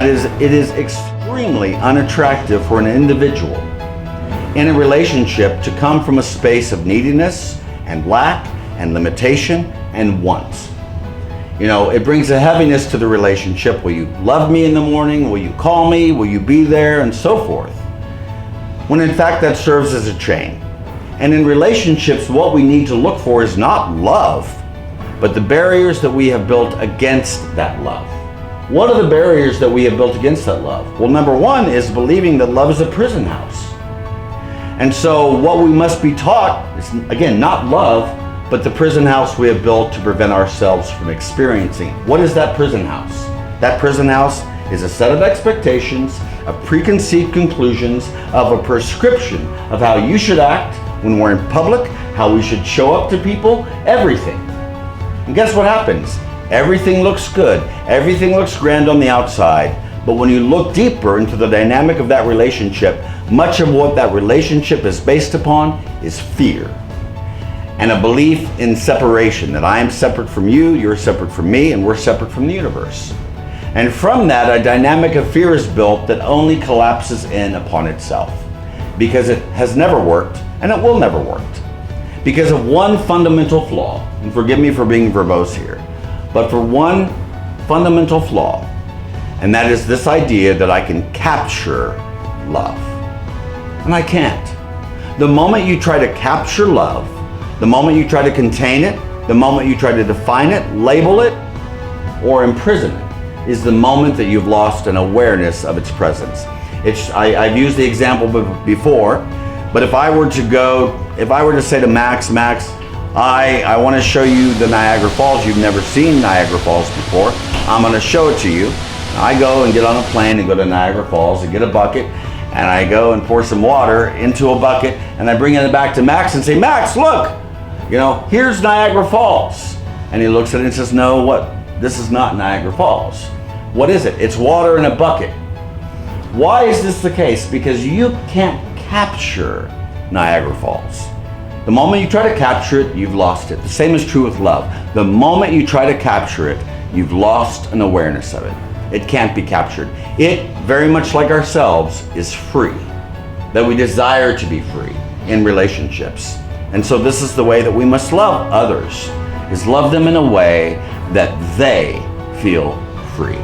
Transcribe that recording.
It is extremely unattractive for an individual in a relationship to come from a space of neediness and lack and limitation and want. You know, it brings a heaviness to the relationship. Will you love me in the morning? Will you call me? Will you be there? And so forth. When in fact that serves as a chain. And in relationships, what we need to look for is not love, but the barriers that we have built against that love. What are the barriers that we have built against that love? Well, number one is believing that love is a prison house. And so what we must be taught is, again, not love, but the prison house we have built to prevent ourselves from experiencing. What is that prison house? That prison house is a set of expectations, of preconceived conclusions, of a prescription of how you should act when we're in public, how we should show up to people, everything. And guess what happens? Everything looks good, everything looks grand on the outside, but when you look deeper into the dynamic of that relationship, much of what that relationship is based upon is fear. And a belief in separation, that I am separate from you, you're separate from me, and we're separate from the universe. And from that, a dynamic of fear is built that only collapses in upon itself, because it has never worked, and it will never work. Because of one fundamental flaw, and forgive me for being verbose here, but for one fundamental flaw, and that is this idea that I can capture love. And I can't. The moment you try to capture love, the moment you try to contain it, the moment you try to define it, label it, or imprison it, is the moment that you've lost an awareness of its presence. I've used the example before, but if I were to say to Max, I want to show you the Niagara Falls. You've never seen Niagara Falls before. I'm going to show it to you. I go and get on a plane and go to Niagara Falls and get a bucket, and I go and pour some water into a bucket, and I bring it back to Max and say, Max, look, here's Niagara Falls. And he looks at it and says, no, this is not Niagara Falls. What is it? It's water in a bucket. Why is this the case? Because you can't capture Niagara Falls. The moment you try to capture it, you've lost it. The same is true with love. The moment you try to capture it, you've lost an awareness of it. It can't be captured. It, very much like ourselves, is free. That we desire to be free in relationships. And so this is the way that we must love others, is love them in a way that they feel free.